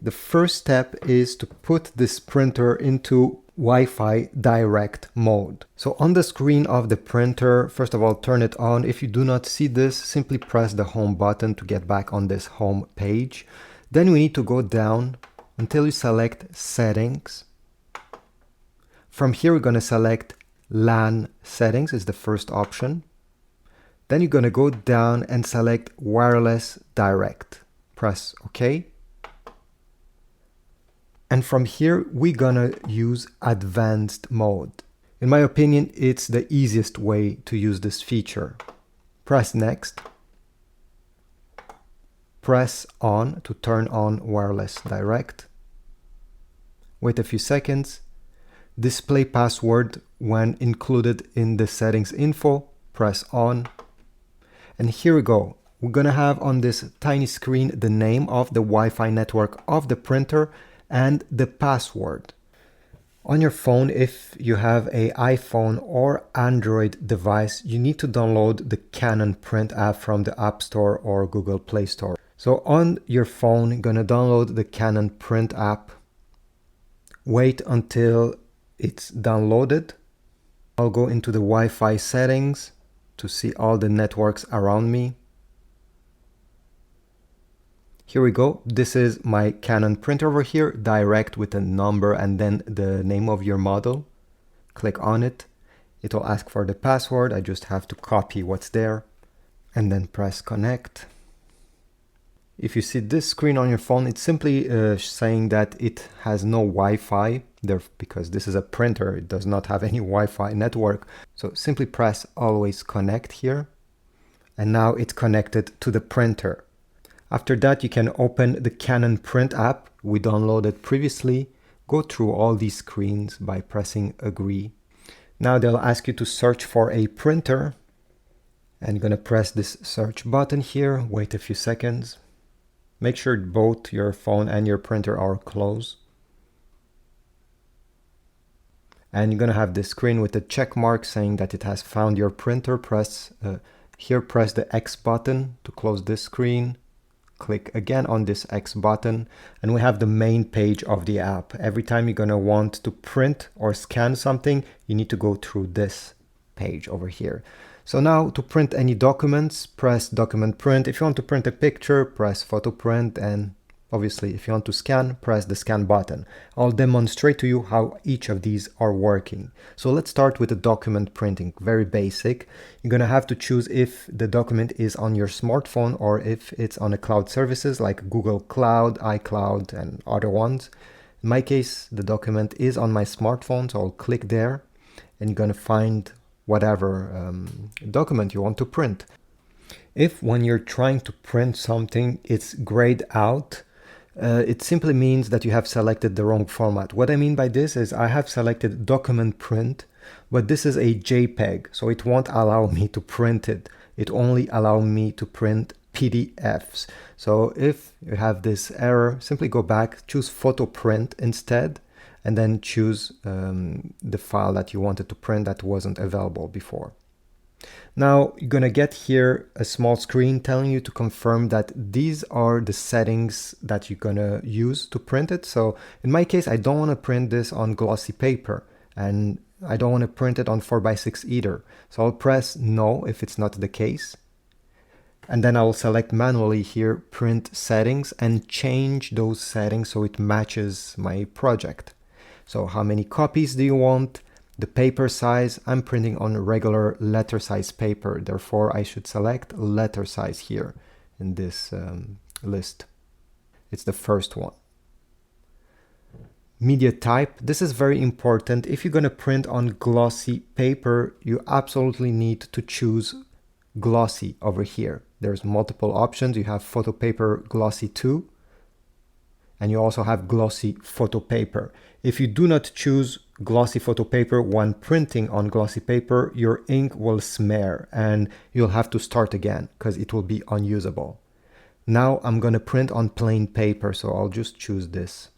The first step is to put this printer into Wi-Fi direct mode. So on the screen of the printer, first of all, turn it on. If you do not see this, simply press the home button to get back on this home page. Then we need to go down until you select settings. From here, we're going to select LAN settings is the first option. Then you're going to go down and select wireless direct. Press OK. And from here, we're gonna use advanced mode. In my opinion, it's the easiest way to use this feature. Press next. Press on to turn on wireless direct. Wait a few seconds. Display password when included in the settings info. Press on. And here we go. We're gonna have on this tiny screen the name of the Wi-Fi network of the printer and the password. On your phone, if you have an iPhone or Android device, you need to download the Canon Print app from the App Store or Google Play Store. So on your phone, you're gonna download the Canon Print app. Wait until it's downloaded. I'll go into the Wi-Fi settings to see all the networks around me. Here we go. This is my Canon printer over here, direct with a number and then the name of your model. Click on it. It will ask for the password. I just have to copy what's there and then press connect. If you see this screen on your phone, it's simply saying that it has no Wi-Fi there because this is a printer. It does not have any Wi-Fi network. So simply press always connect here. And now it's connected to the printer. After that, you can open the Canon Print app we downloaded previously. Go through all these screens by pressing agree. Now they'll ask you to search for a printer. And you're going to press this search button here. Wait a few seconds. Make sure both your phone and your printer are closed. And you're going to have this screen with a check mark saying that it has found your printer. Press press the X button to close this screen. Click again on this X button and we have the main page of the app. Every time you're going to want to print or scan something, you need to go through this page over here. So now to print any documents, press document print. If you want to print a picture, press photo print, and obviously if you want to scan, press the scan button. I'll demonstrate to you how each of these are working. So let's start with the document printing, very basic. You're gonna have to choose if the document is on your smartphone or if it's on a cloud services like Google Cloud, iCloud, and other ones. In my case, the document is on my smartphone, so I'll click there and you're gonna find whatever document you want to print. If when you're trying to print something, it's grayed out, it simply means that you have selected the wrong format. What I mean by this is I have selected document print, but this is a JPEG, so it won't allow me to print it. It only allows me to print PDFs. So if you have this error, simply go back, choose photo print instead, and then choose the file that you wanted to print that wasn't available before. Now you're gonna get here a small screen telling you to confirm that these are the settings that you're gonna use to print it. So in my case, I don't want to print this on glossy paper and I don't want to print it on 4x6 either. So I'll press no if it's not the case. And then I will select manually here print settings and change those settings so it matches my project. So how many copies do you want? The paper size, I'm printing on regular letter size paper, therefore I should select letter size here in this list. It's the first one. Media type, this is very important. If you're going to print on glossy paper, you absolutely need to choose glossy over here. There's multiple options. You have photo paper glossy 2. And you also have glossy photo paper. If you do not choose glossy photo paper when printing on glossy paper, your ink will smear and you'll have to start again because it will be unusable. Now I'm going to print on plain paper, so I'll just choose this.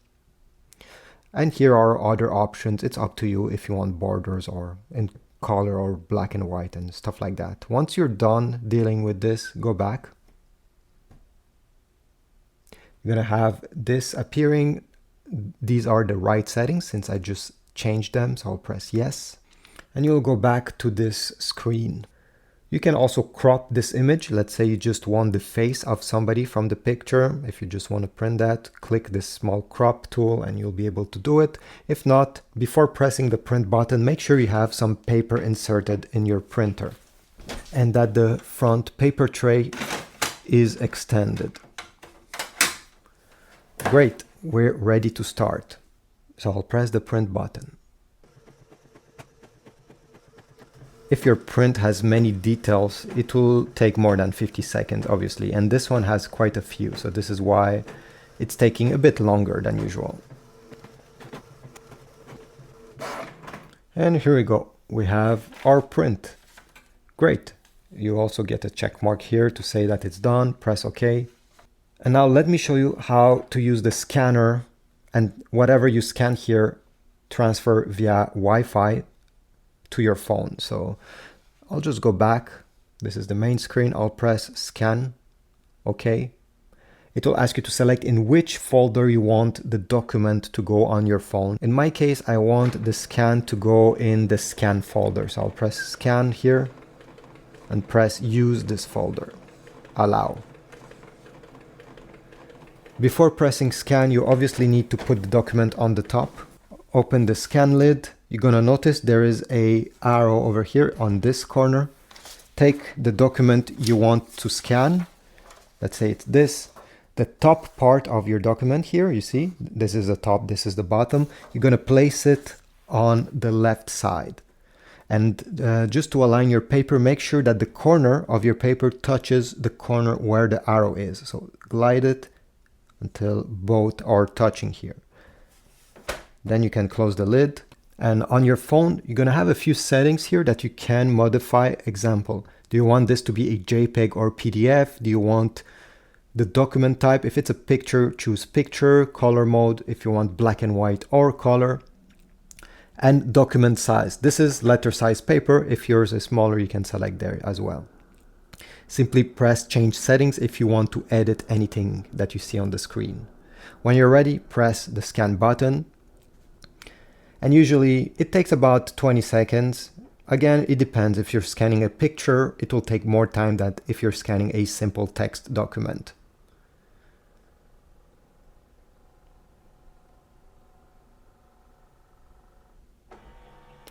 And here are other options. It's up to you if you want borders or in color or black and white and stuff like that. Once you're done dealing with this, go back. You're gonna have this appearing. These are the right settings since I just changed them, so I'll press yes. And you'll go back to this screen. You can also crop this image. Let's say you just want the face of somebody from the picture. If you just want to print that, click this small crop tool and you'll be able to do it. If not, before pressing the print button, make sure you have some paper inserted in your printer and that the front paper tray is extended. Great, we're ready to start. So I'll press the print button. If your print has many details, it will take more than 50 seconds, obviously. And this one has quite a few, so this is why it's taking a bit longer than usual. And here we go. We have our print. Great. You also get a check mark here to say that it's done. Press OK. And now let me show you how to use the scanner, and whatever you scan here, transfer via Wi-Fi to your phone. So I'll just go back. This is the main screen. I'll press scan. OK. It will ask you to select in which folder you want the document to go on your phone. In my case, I want the scan to go in the scan folder. So I'll press scan here and press use this folder. Allow. Before pressing scan, you obviously need to put the document on the top. Open the scan lid. You're gonna notice there is an arrow over here on this corner. Take the document you want to scan. Let's say it's this. The top part of your document here, you see, this is the top, this is the bottom. You're gonna place it on the left side. And just to align your paper, make sure that the corner of your paper touches the corner where the arrow is. So glide it until both are touching here. Then you can close the lid. And on your phone, you're going to have a few settings here that you can modify. Example, do you want this to be a JPEG or PDF? Do you want the document type? If it's a picture, choose picture, color mode, if you want black and white or color, and document size. This is letter size paper. If yours is smaller, you can select there as well. Simply press change settings if you want to edit anything that you see on the screen. When you're ready, press the scan button. And usually it takes about 20 seconds. Again, it depends. If you're scanning a picture, it will take more time than if you're scanning a simple text document.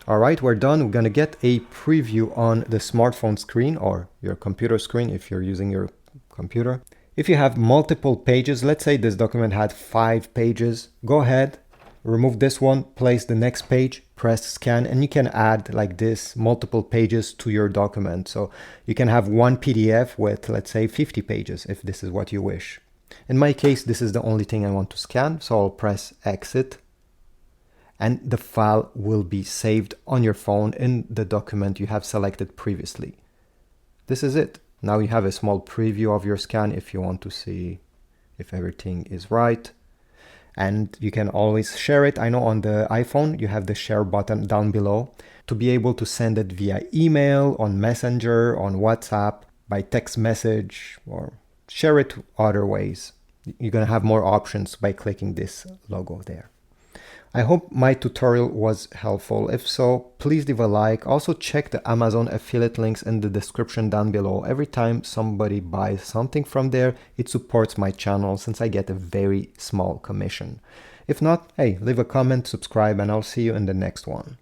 All right, we're done. We're gonna get a preview on the smartphone screen or your computer screen if you're using your computer. If you have multiple pages, let's say this document had 5 pages, go ahead, remove this one, place the next page, press scan, and you can add like this multiple pages to your document. So you can have one PDF with, let's say, 50 pages if this is what you wish. In my case, this is the only thing I want to scan, so I'll press exit, and the file will be saved on your phone in the document you have selected previously. This is it. Now you have a small preview of your scan if you want to see if everything is right. And you can always share it. I know on the iPhone, you have the share button down below to be able to send it via email, on Messenger, on WhatsApp, by text message, or share it other ways. You're gonna have more options by clicking this logo there. I hope my tutorial was helpful. If so, please leave a like. Also check the Amazon affiliate links in the description down below. Every time somebody buys something from there, it supports my channel since I get a very small commission. If not, hey, leave a comment, subscribe, and I'll see you in the next one.